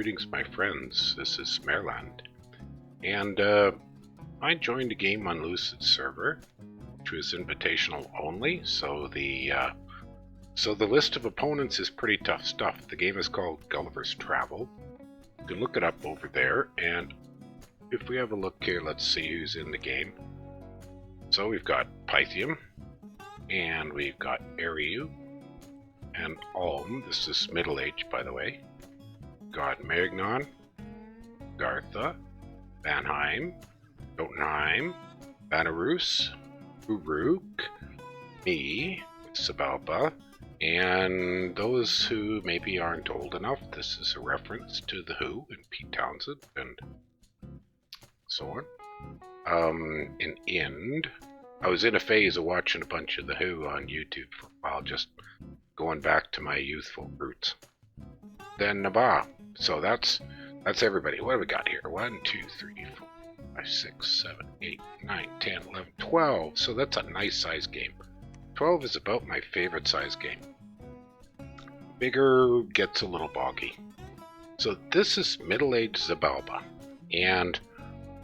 Greetings, my friends. This is Maerlande, and I joined a game on Lucid's server, which was invitational only. So the list of opponents is pretty tough stuff. The game is called Gulliver's Travel. You can look it up over there, and if we have a look here, let's see who's in the game. So we've got Pythium, and we've got Ariu, and Ulm. This is Middle Age, by the way. Got Magnon, Gartha, Vanheim, Jotunheim, Vanarus, Uruk, me, Xibalba, and those who maybe aren't old enough, this is a reference to The Who and Pete Townsend and so on. An end. I was in a phase of watching a bunch of The Who on YouTube for a while, just going back to my youthful roots. Then Naba. So that's everybody. What do we got here? 1, 2, 3, 4, 5, 6, 7, 8, 9, 10, 11, 12. So that's a nice size game. 12 is about my favorite size game. Bigger gets a little boggy. So this is Middle Xibalba, and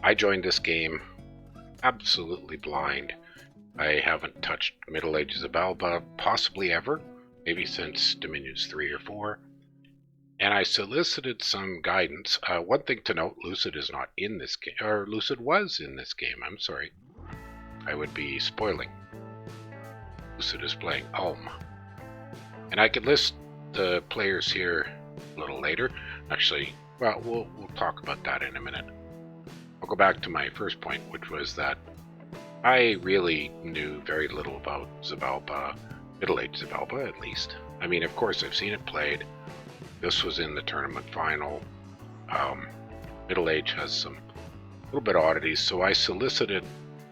I joined this game absolutely blind. I haven't touched Middle Xibalba possibly ever, maybe since Dominions 3 or 4. And I solicited some guidance. One thing to note, Lucid is not in this game, or Lucid was in this game, I'm sorry. I would be spoiling. Lucid is playing Ulm. And I could list the players here a little later. Actually, well, we'll talk about that in a minute. I'll go back to my first point, which was that I really knew very little about Xibalba, Middle Xibalba at least. I mean, of course, I've seen it played. This was in the tournament final. Middle Age has some little bit of oddities, so I solicited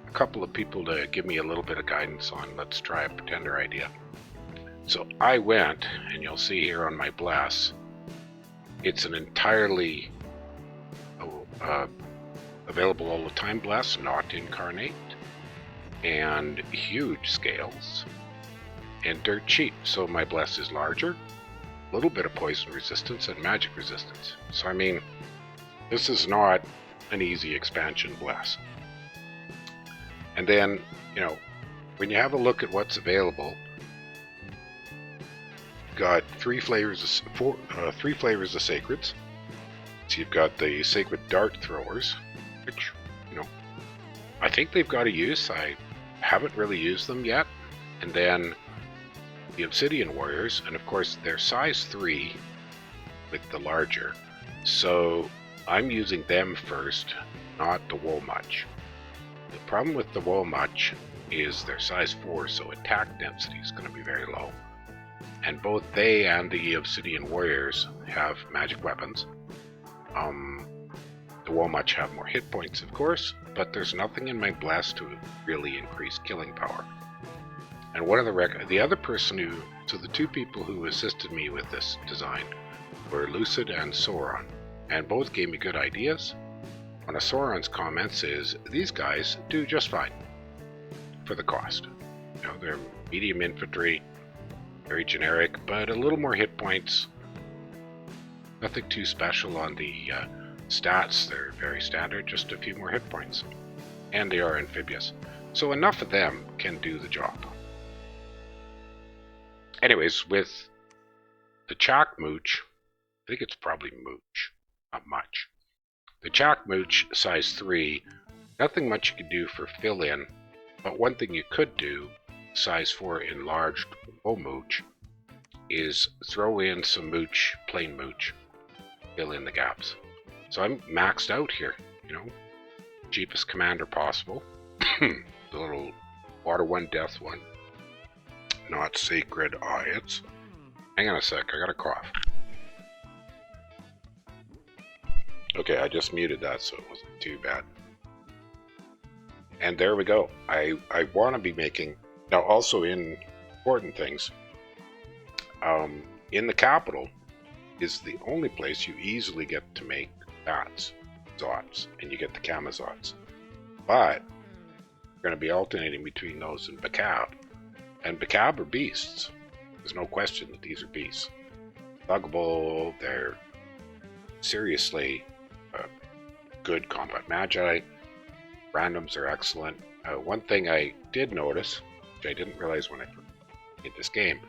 a couple of people to give me a little bit of guidance on let's try a pretender idea. So I went, and you'll see here on my bless, it's an entirely available all the time bless, not incarnate, and huge scales, and dirt cheap. So my bless is larger, a little bit of poison resistance and magic resistance. So I mean, this is not an easy expansion bless. And then, you know, when you have a look at what's available, you've got three flavors of sacreds. So you've got the sacred dart throwers, which, you know, I think they've got a use. I haven't really used them yet. And then the Obsidian Warriors, and of course they're size 3 with the larger, so I'm using them first, not the Woolmuch. The problem with the Woolmuch is they're size 4, so attack density is going to be very low, and both they and the Obsidian Warriors have magic weapons. The Woolmuch have more hit points, of course, but there's nothing in my bless to really increase killing power. And one of the other person so the two people who assisted me with this design were Lucid and Sauron, and both gave me good ideas. One of Sauron's comments is, these guys do just fine for the cost. You know, they're medium infantry, very generic, but a little more hit points. Nothing too special on the stats, they're very standard, just a few more hit points. And they are amphibious. So enough of them can do the job. Anyways, with the Chak Mooch, I think it's probably Mooch, not much. The Chak Mooch size 3, nothing much you can do for fill-in, but one thing you could do, size 4 enlarged Mooch, is throw in some Mooch, plain Mooch, fill in the gaps. So I'm maxed out here, you know, cheapest commander possible, the little Water 1 Death 1. Not sacred it's. Hang on a sec, I got a cough. Okay, I just muted that so it wasn't too bad. And there we go. I want to be making, now also in important things, in the capital is the only place you easily get to make bats, zots, and you get the Kamazots. But we're going to be alternating between those and Bakab. And Bakab are beasts. There's no question that these are beasts. Thuggable, they're seriously good combat. Magi, randoms are excellent. One thing I did notice, which I didn't realize when I played this game,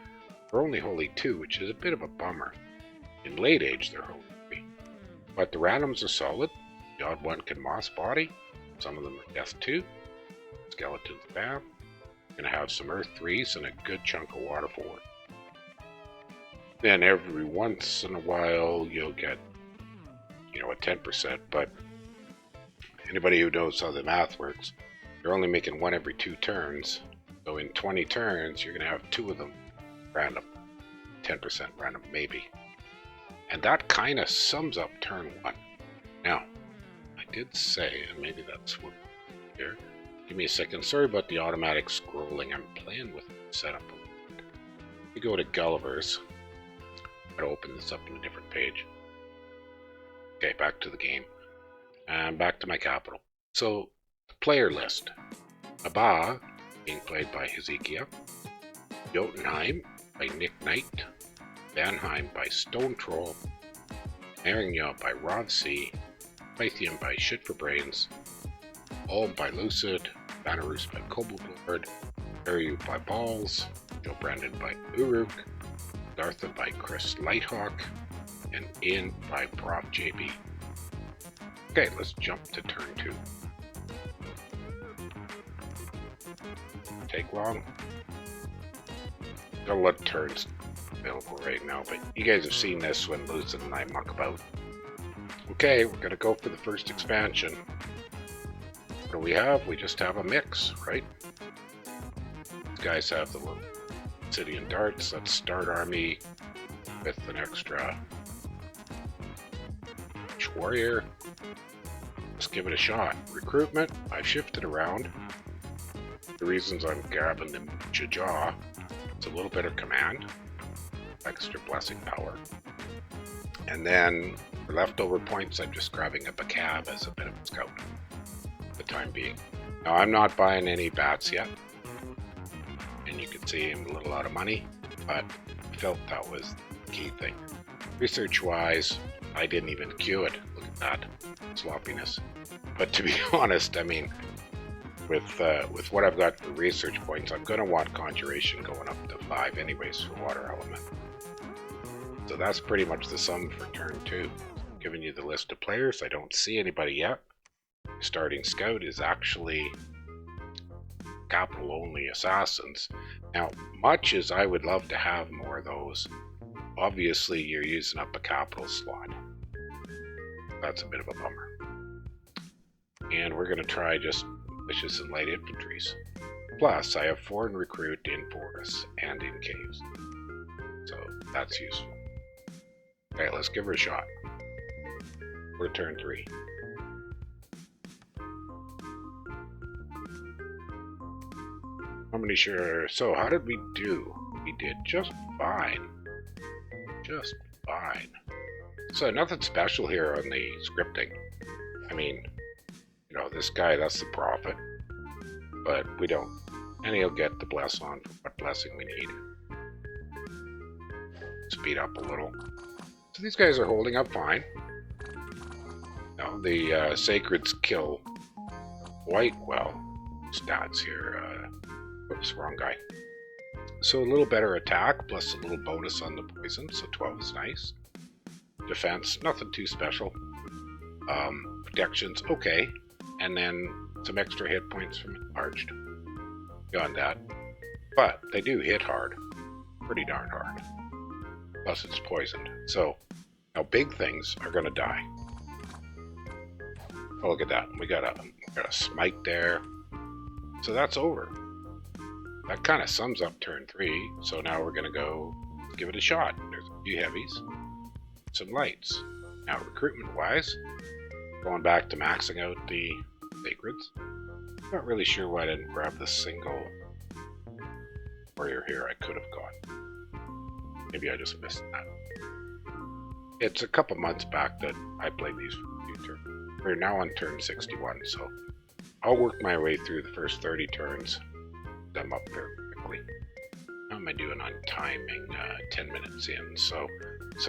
they're only holy 2, which is a bit of a bummer. In late age, they're holy 3. But the randoms are solid. The odd one can moss body. Some of them are death 2. Skeletons bam. Gonna have some earth 3s and a good chunk of water 4. Then every once in a while you'll get, a 10%, but anybody who knows how the math works, you're only making one every 2 turns. So in 20 turns, you're gonna have 2 of them random. 10% random, maybe. And that kind of sums up turn 1. Now, I did say, and maybe that's what here. Give me a second. Sorry about the automatic scrolling. I'm playing with the setup a little bit. We go to Gulliver's. I'll open this up on a different page. Okay, back to the game. And back to my capital. So, the player list. Abba, being played by Hezekiah. Jotunheim by Nick Knight. Vanheim by Stone Troll. Maerlande by Rod C. Pythium by Shit for Brains. Ulm by Lucid. Vanarus by Kobold, Ariu by Balls, Joe Brandon by Uruk, Dartha by Chris Lighthawk, and Ian by Prof JB. Okay, let's jump to turn 2. Take long. Got a lot of turns available right now, but you guys have seen this when Lucid and I muck about. Okay, we're gonna go for the first expansion. What do we have? We just have a mix, right? These guys have the little obsidian darts. Let's start army with an extra warrior. Let's give it a shot. Recruitment, I've shifted around. The reasons I'm grabbing the Jaja, it's a little bit of command, extra blessing power. And then for leftover points, I'm just grabbing a Bacab as a bit of a scout. The time being. Now I'm not buying any bats yet, and you can see I'm a little out of money, but I felt that was the key thing. Research wise, I didn't even queue it. Look at that sloppiness. But to be honest, I mean, with what I've got for research points, I'm gonna want conjuration going up to 5 anyways for water element. So that's pretty much the sum for turn 2. Giving you the list of players. I don't see anybody yet. Starting scout is actually capital only assassins. Now, much as I would love to have more of those, obviously you're using up a capital slot. That's a bit of a bummer. And we're going to try just vicious and light infantries. Plus, I have foreign recruit in forests and in caves. So that's useful. Okay, let's give her a shot. We're turn 3. How many sure? So how did we do? We did just fine. Just fine. So nothing special here on the scripting. I mean, this guy, that's the prophet. But we don't. And he'll get the bless on for what blessing we need. Speed up a little. So these guys are holding up fine. Now the sacreds kill quite well. Stats here. Oops, wrong guy. So a little better attack, plus a little bonus on the poison, so 12 is nice. Defense, nothing too special. Protections, okay. And then some extra hit points from enlarged. Beyond that. But they do hit hard. Pretty darn hard. Plus it's poisoned. So, now big things are going to die. Oh, look at that. We got a smite there. So that's over. That kind of sums up turn 3, so now we're going to go give it a shot. There's a few heavies, some lights. Now recruitment-wise, going back to maxing out the sacreds. Not really sure why I didn't grab the single warrior here I could have got. Maybe I just missed that. It's a couple months back that I played these for the future. We're now on turn 61, so I'll work my way through the first 30 turns. Them up very quickly. How am I doing on timing? 10 minutes in, so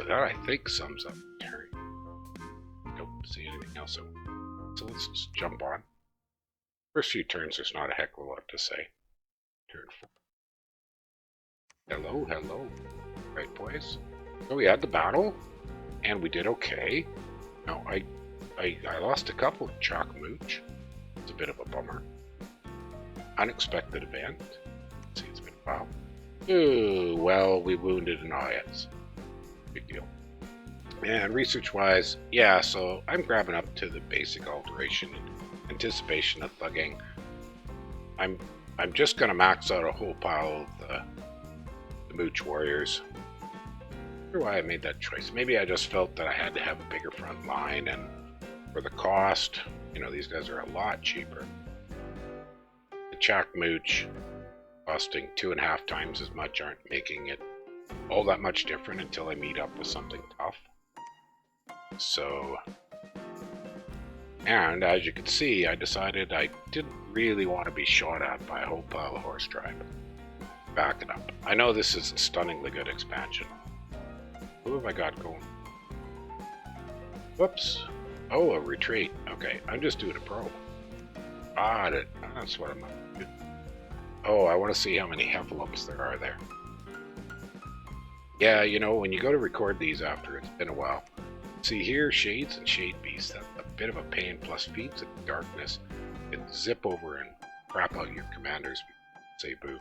that I think sums up the turn. don't see anything else. So let's just jump on. First few turns, there's not a heck of a lot to say. Turn 4. Hello, hello. Right, boys. So we had the battle, and we did okay. Now, I lost a couple of chalk mooch. It's a bit of a bummer. Unexpected event. Let's see, it's been a while. Ooh, well, we wounded an IS. Big deal. And research-wise, yeah, so I'm grabbing up to the basic alteration in anticipation of thugging. I'm just gonna max out a whole pile of the mooch warriors. I wonder why I made that choice. Maybe I just felt that I had to have a bigger front line, and for the cost, you know, these guys are a lot cheaper. The chalk mooch costing 2.5 times as much aren't making it all that much different until I meet up with something tough. So, and as you can see, I decided I didn't really want to be shot at by a whole pile of horse tribe. Back it up. I know this is a stunningly good expansion. Who have I got going? Whoops. Oh, a retreat. Okay, I'm just doing a probe. That's what I'm doing. Oh, I want to see how many heffalumps there are there. Yeah, you know, when you go to record these after it's been a while, see here, shades and shade beasts, that's a bit of a pain, plus feeds of darkness can zip over and crap out your commanders, say boo.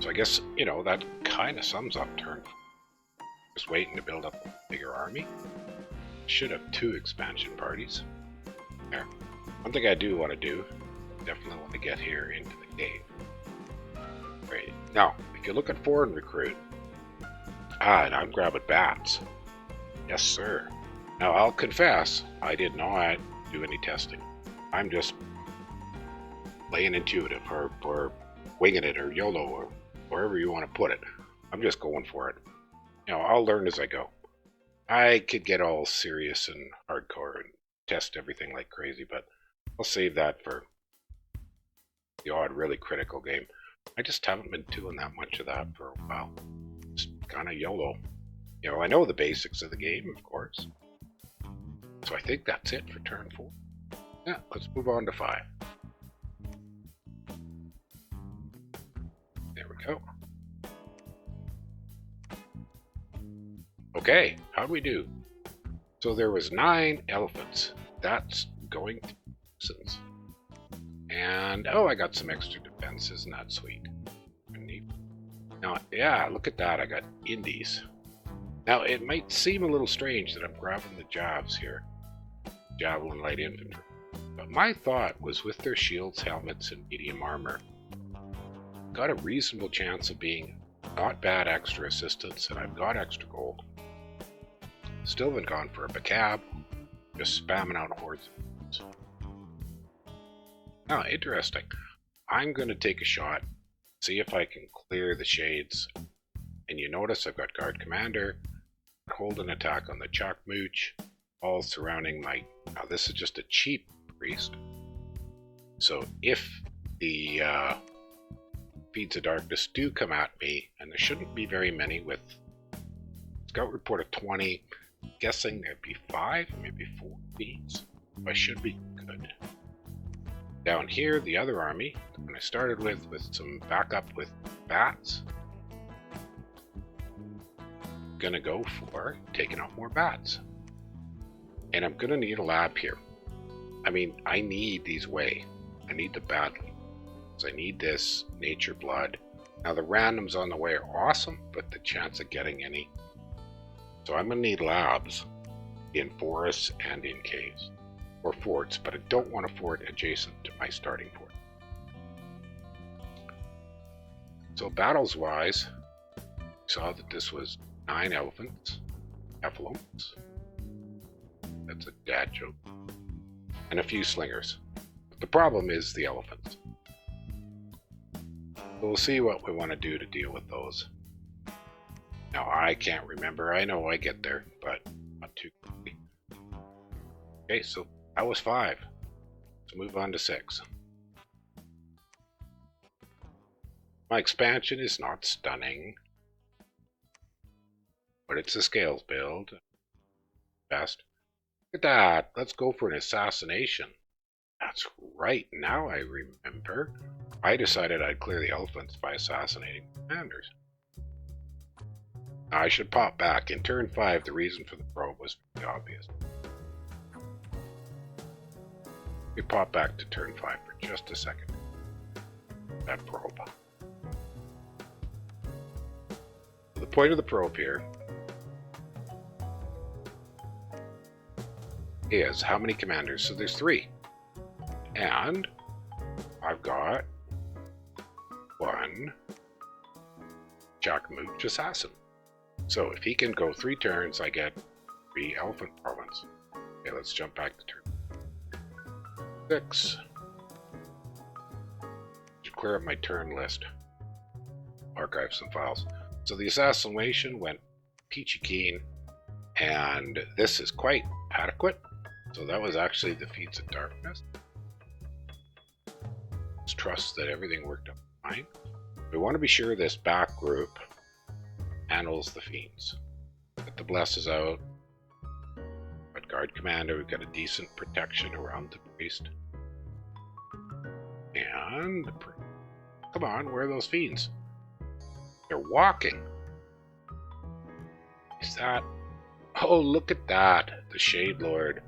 So I guess, you know, that kind of sums up turn 4. Just waiting to build up a bigger army. Should have 2 expansion parties. There. One thing I do want to do, definitely want to get here into the cave. Right. Now, if you look at foreign recruit, and I'm grabbing bats. Yes, sir. Now, I'll confess, I did not do any testing. I'm just playing intuitive, or winging it, or YOLO, or wherever you want to put it. I'm just going for it. You know, I'll learn as I go. I could get all serious and hardcore and test everything like crazy, but I'll save that for the odd really critical game. I just haven't been doing that much of that for a while. Just kind of YOLO. You know, I know the basics of the game, of course. So I think that's it for turn 4. Yeah, let's move on to 5. There we go. Okay, how'd we do? So there was 9 elephants. That's going to distance. And, oh, I got some extra defense. Isn't that sweet? Neat. Now, yeah, look at that. I got indies. Now, it might seem a little strange that I'm grabbing the Javs here. Javelin light infantry. But my thought was with their shields, helmets, and medium armor, got a reasonable chance of being not bad extra assistance, and I've got extra gold. Still haven't gone for a Bacab, just spamming out hordes. Now, interesting. I'm going to take a shot, see if I can clear the shades. And you notice I've got Guard Commander, hold an attack on the chalk mooch, all surrounding my... Now, this is just a cheap priest. So if the Feeds of Darkness do come at me, and there shouldn't be very many with Scout Report of 20, guessing there'd be 5, maybe 4 feeds. I should be good. Down here, the other army, when I started with some backup with bats, gonna go for taking out more bats. And I'm gonna need a lab here. I mean, I need these way. I need them badly. So I need this nature blood. Now the randoms on the way are awesome, but the chance of getting any. So I'm gonna need labs in forests and in caves. Or forts, but I don't want a fort adjacent to my starting fort. So battles wise, we saw that this was 9 elephants, heffalumps, that's a dad joke, and a few slingers. But the problem is the elephants. So we'll see what we want to do to deal with those. Now I can't remember, I know I get there, but not too quickly. Okay, so that was 5. Let's move on to 6. My expansion is not stunning, but it's a scales build. Best. at that. Let's go for an assassination. That's right. Now I remember. I decided I'd clear the elephants by assassinating commanders. Now I should pop back. In turn 5, the reason for the probe was pretty obvious. We pop back to turn 5 for just a second. That probe. The point of the probe here is how many commanders. So there's 3. And I've got 1 Jackmooch assassin. So if he can go 3 turns, I get 3 elephant province. Okay, let's jump back to turn 6. Should clear up my turn list. Archive some files. So the assassination went peachy keen, and this is quite adequate. So that was actually the Feats of Darkness. Let's trust that everything worked out fine. We want to be sure this back group handles the fiends. Get the blesses out. But guard commander, we've got a decent protection around the priest. And come on, where are those fiends? They're walking. Is that? Oh, look at that. The Shade Lord.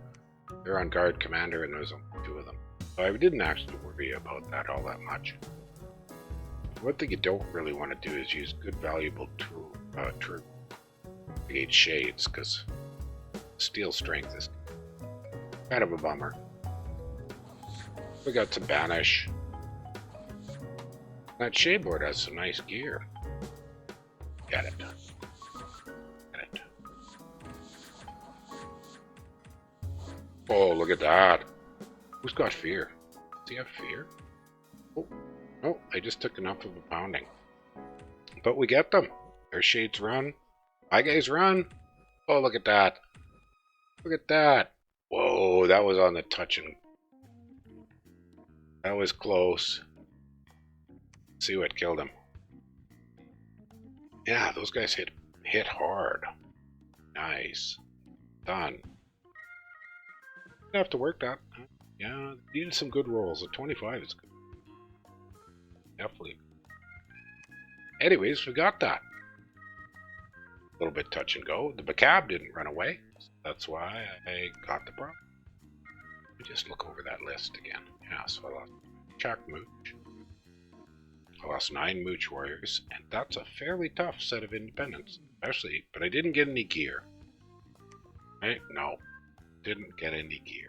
They're on guard commander and there's only 2 of them. So I didn't actually worry about that all that much. One thing you don't really want to do is use good valuable troop against shades, because steel strength is kind of a bummer. We got to banish. That Shade Lord has some nice gear. Get it. Get it. Oh, look at that. Who's got fear? Does he have fear? Oh, no, I just took enough of a pounding. But we get them. Their shades run. My guys run. Oh, look at that. Look at that. Whoa, that was on the touching. That was close. Let's see what killed him. Yeah, those guys hit hard. Nice. Done. Have to work that. Yeah, needed some good rolls. A 25 is good. Definitely. Anyways, we got that. A little bit touch and go. The Macabre didn't run away. So that's why I got the problem. Let me just look over that list again. Yeah, so I lost Jackmooch. I lost 9 Mooch Warriors, and that's a fairly tough set of independents. Especially, but I didn't get any gear. Right? No. Didn't get any gear.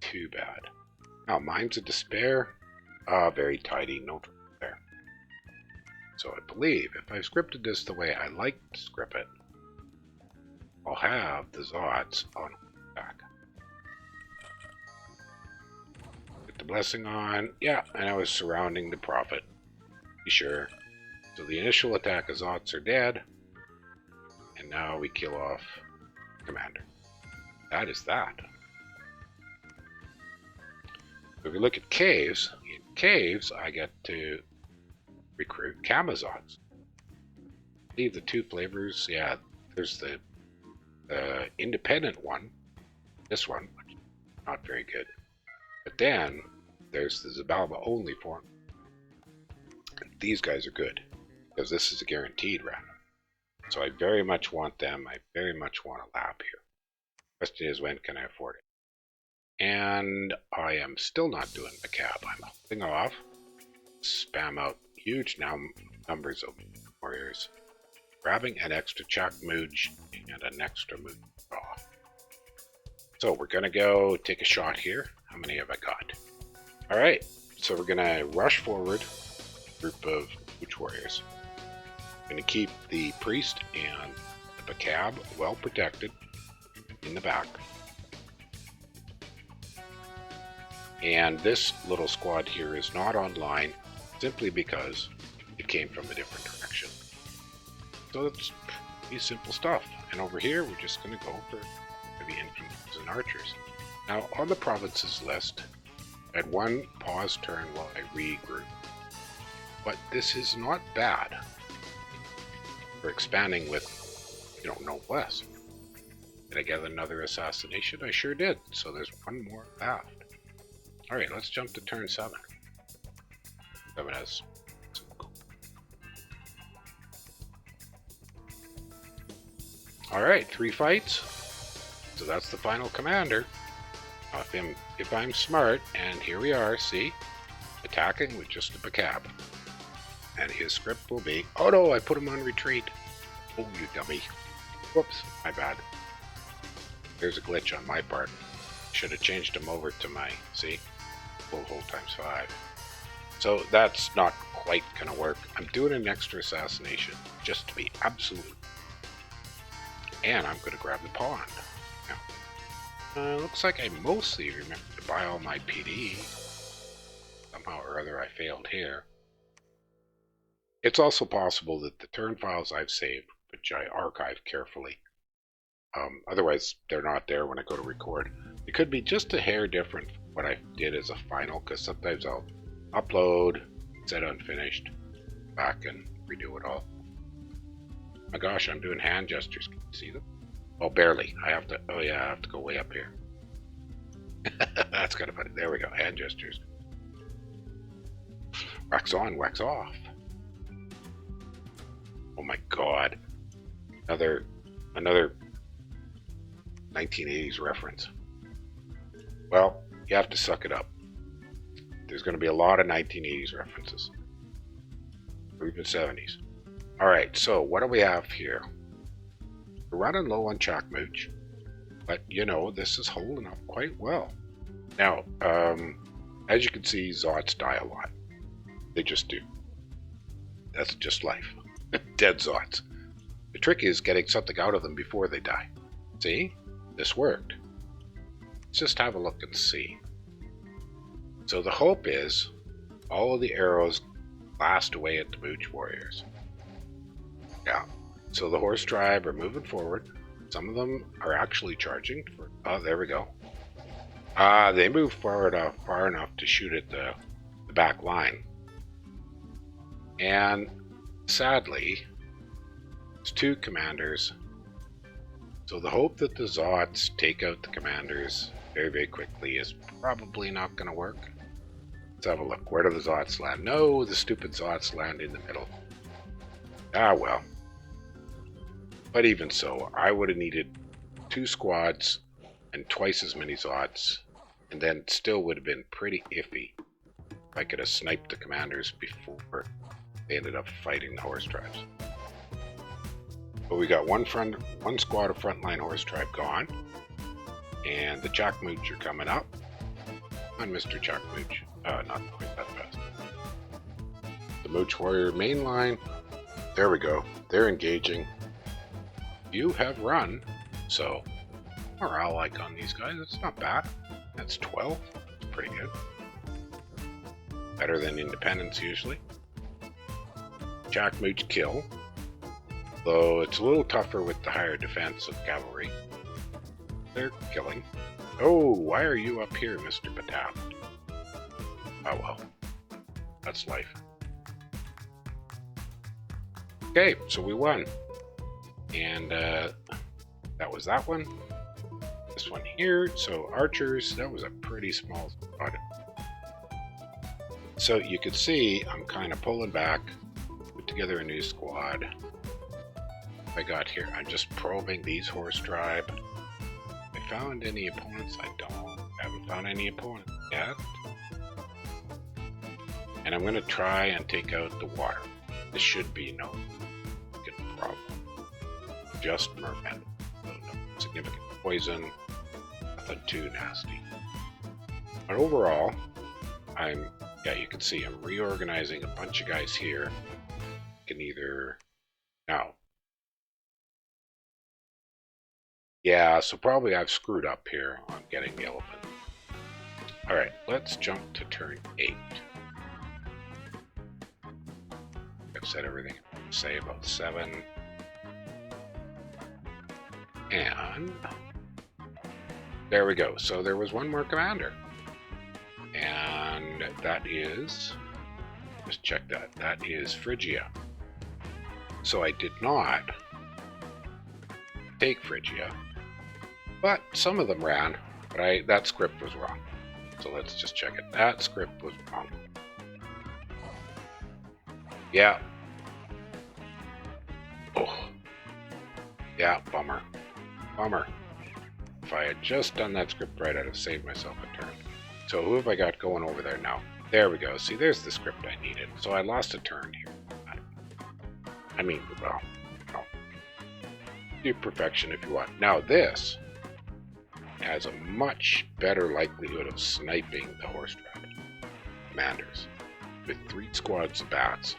Too bad. Now, Mines of Despair. Very tidy, no trouble there. So I believe if I scripted this the way I like to script it, I'll have the Zods on back. Get the blessing on. Yeah, and I was surrounding the Prophet. Be sure. So the initial attack of Zods are dead. And now we kill off Commander. That is that. If we look at caves, in caves I get to recruit Camazots. Leave the 2 flavors. Yeah, there's the independent one. This one, which is not very good. But then there's the Xibalba only form. And these guys are good because this is a guaranteed random. So I very much want them. I very much want a lab here. Question is, when can I afford it? And I am still not doing Macabre. I'm holding off. Spam out huge numbers of warriors. Grabbing an extra Jackmooch and an extra Mooch draw. So we're going to go take a shot here. How many have I got? Alright, so we're going to rush forward. Group of Mooch warriors. Going to keep the priest and the Macabre well protected in the back. And this little squad here is not online simply because it came from a different direction. So it's pretty simple stuff. And over here, we're just going to go for heavy infantry and archers. Now, on the provinces list, I had 1 pause turn while I regroup. But this is not bad for expanding with, Northwest. Did I get another assassination? I sure did. So there's one more left. Alright, let's jump to turn 7. 7 has some cool. Alright, 3 fights. So that's the final commander. If I'm smart, and here we are, see? Attacking with just a Bacab. And his script will be, oh no, I put him on retreat. Oh, you dummy. Whoops, my bad. There's a glitch on my part. Should have changed him over to my, see? Full hold ×5. So that's not quite gonna work. I'm doing an extra assassination, just to be absolute. And I'm gonna grab the pond. Now, looks like I mostly remember to buy all my PD. Somehow or other I failed here. It's also possible that the turn files I've saved, which I archive carefully, otherwise they're not there when I go to record. It could be just a hair different from what I did as a final, because sometimes I'll upload, set unfinished, back and redo it all. My gosh, I'm doing hand gestures. Can you see them? Oh, barely. I have to, oh yeah, I have to go way up here. That's kind of funny. There we go, hand gestures. Wax on, wax off. Oh my god. Another 1980s reference. Well, you have to suck it up. There's going to be a lot of 1980s references. Or even 70s. Alright, so what do we have here? We're running low on Chakmooch, but you know, this is holding up quite well. Now, as you can see, Zots die a lot. They just do. That's just life. Dead Zots. The trick is getting something out of them before they die. See? This worked. Let's just have a look and see. So the hope is all of the arrows blast away at the Mooch warriors. Yeah. So the horse tribe are moving forward. Some of them are actually charging. Oh, there we go. They move forward far enough to shoot at the back line. And sadly, there's 2 commanders. So the hope that the Zots take out the commanders very, very quickly is probably not going to work. Let's have a look. Where do the Zots land? No, the stupid Zots land in the middle. Ah, well. But even so, I would have needed 2 squads and twice as many Zots, and then it still would have been pretty iffy if I could have sniped the commanders before they ended up fighting the horse tribes. But we got one squad of frontline horse tribe gone, and the Chakmooch are coming up. Come on, Mr. Chakmooch. Not quite that fast. The Mooch warrior main line. There we go. They're engaging. You have run, so morale like on these guys, it's not bad. That's 12. It's pretty good. Better than Independence usually. Chakmooch kill, though it's a little tougher with the higher defense of cavalry. They're killing. Oh, why are you up here, Mr. Batap? Oh well, that's life. Okay, so we won. And that was that one. This one here. So archers, that was a pretty small squad. So you can see I'm kind of pulling back, put together a new squad. I got here. I'm just probing these horse tribe. Have I found any opponents? I haven't found any opponents yet. And I'm going to try and take out the water. This should be no problem. Just mermen. No significant poison. Nothing too nasty. But overall, you can see I'm reorganizing a bunch of guys here. Can either now. Yeah, so probably I've screwed up here on getting the elephant. Alright, let's jump to turn 8. I've said everything I say about 7. And there we go. So there was one more commander. And that is, just check that, that is Phrygia. So I did not take Phrygia. But some of them ran, but that script was wrong. So let's just check it. That script was wrong. Yeah. Oh. Yeah, bummer. Bummer. If I had just done that script right, I'd have saved myself a turn. So who have I got going over there now? There we go. See, there's the script I needed. So I lost a turn here. I mean, well, no. Do perfection if you want. Now this has a much better likelihood of sniping the horse trap commanders. With 3 squads of bats,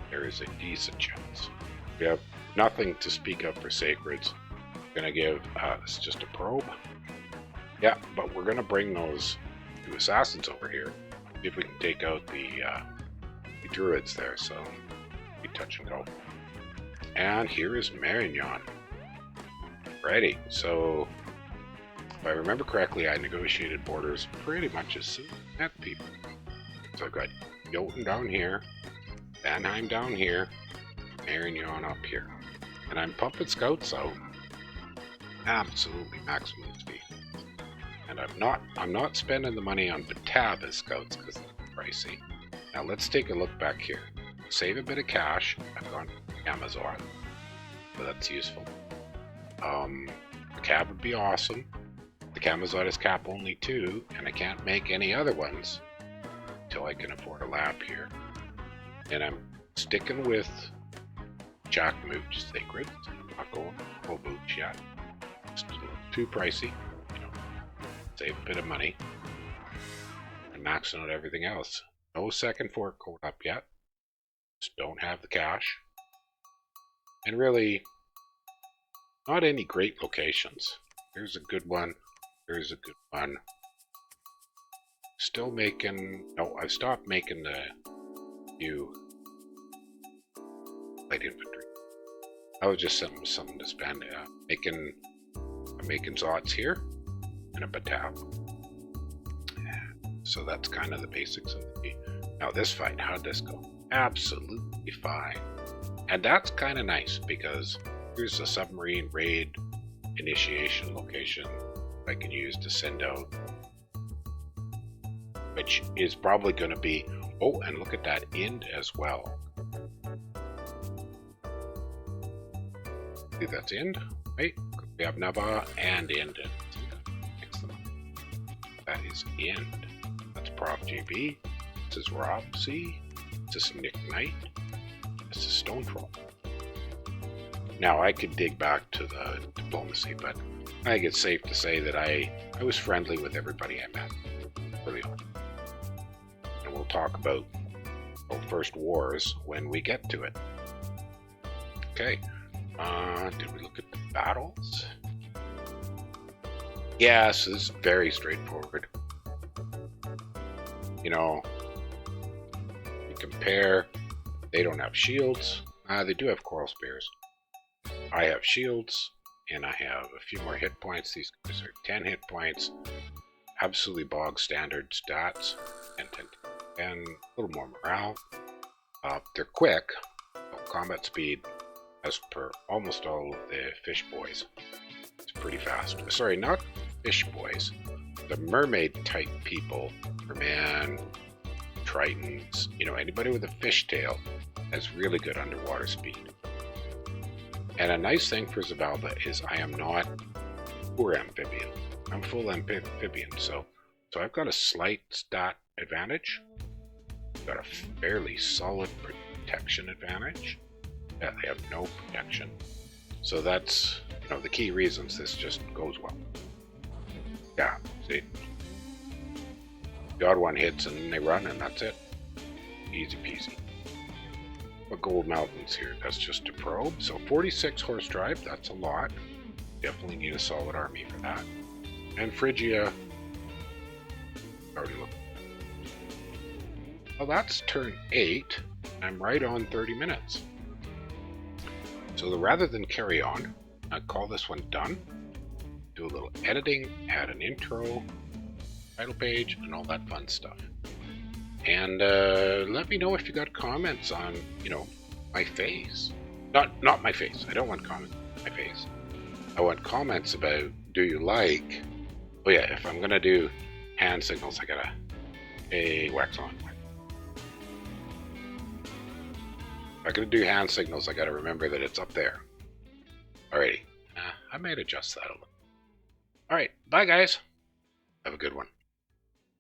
there is a decent chance. We have nothing to speak of for sacreds. We're gonna give it's just a probe. Yeah, but we're gonna bring those 2 assassins over here. See if we can take out the druids there. So we touch and go. And here is Maerlande. Righty. So if I remember correctly, I negotiated borders pretty much as soon as I met people. So I've got Jotun down here, Vanheim down here, Maerlande up here. And I'm pumping scouts out. Absolutely maximum speed. And I'm not spending the money on Batab as scouts because it's pricey. Now let's take a look back here. Save a bit of cash. I've gone Amazon. So that's useful. The cab would be awesome. The Camazot is cap only 2, and I can't make any other ones until I can afford a lap here. And I'm sticking with Jack Mooch Sacred. I'm not going full boots yet. It's a little too pricey. You know, save a bit of money. And maxing out everything else. No second fork code up yet. Just don't have the cash. And really, not any great locations. Here's a good one. Here's a good one. Still making... No, I've stopped making the new light infantry. That was just something to spend. I'm making Zots here and a Batab. So that's kind of the basics of the... Now this fight, how'd this go? Absolutely fine. And that's kind of nice because here's a submarine raid initiation location I can use to send out, which is probably going to be... Oh, and look at that end as well. See, that's end, right? We have Nava and end. Excellent. That is end. That's Prof GB. This is Rob C. This is Nick Knight. This is Stone Troll. Now I could dig back to the diplomacy, but I think it's safe to say that I was friendly with everybody I met early on. And we'll talk about First Wars when we get to it. Okay. Did we look at the battles? Yeah, so this is very straightforward. You know, you compare, they don't have shields. They do have coral spears. I have shields, and I have a few more hit points. These guys are 10 hit points. Absolutely bog standard stats. And a little more morale. They're quick. Combat speed, as per almost all of the fish boys. It's pretty fast. Sorry, not fish boys. The mermaid type people, merman, tritons, you know, anybody with a fish tail has really good underwater speed. And a nice thing for Xibalba is I am not poor amphibian. I'm full amphibian, so I've got a slight stat advantage. I've got a fairly solid protection advantage. Yeah, they have no protection. So that's, you know, the key reasons this just goes well. Yeah, see? The odd one hits and then they run and that's it. Easy peasy. But Gold Mountains here, that's just a probe. So 46 horse drive, that's a lot. Definitely need a solid army for that. And Phrygia, already looked. Well, that's turn 8. I'm right on 30 minutes. So rather than carry on, I'd call this one done. Do a little editing, add an intro, title page, and all that fun stuff. And let me know if you got comments on, you know, my face. Not my face. I don't want comments on my face. I want comments about, do you like... Oh yeah, if I'm gonna do hand signals, I gotta... Hey, wax on. If I'm gonna do hand signals, I gotta remember that it's up there. Alrighty. I might adjust that a little. Alright, bye guys. Have a good one.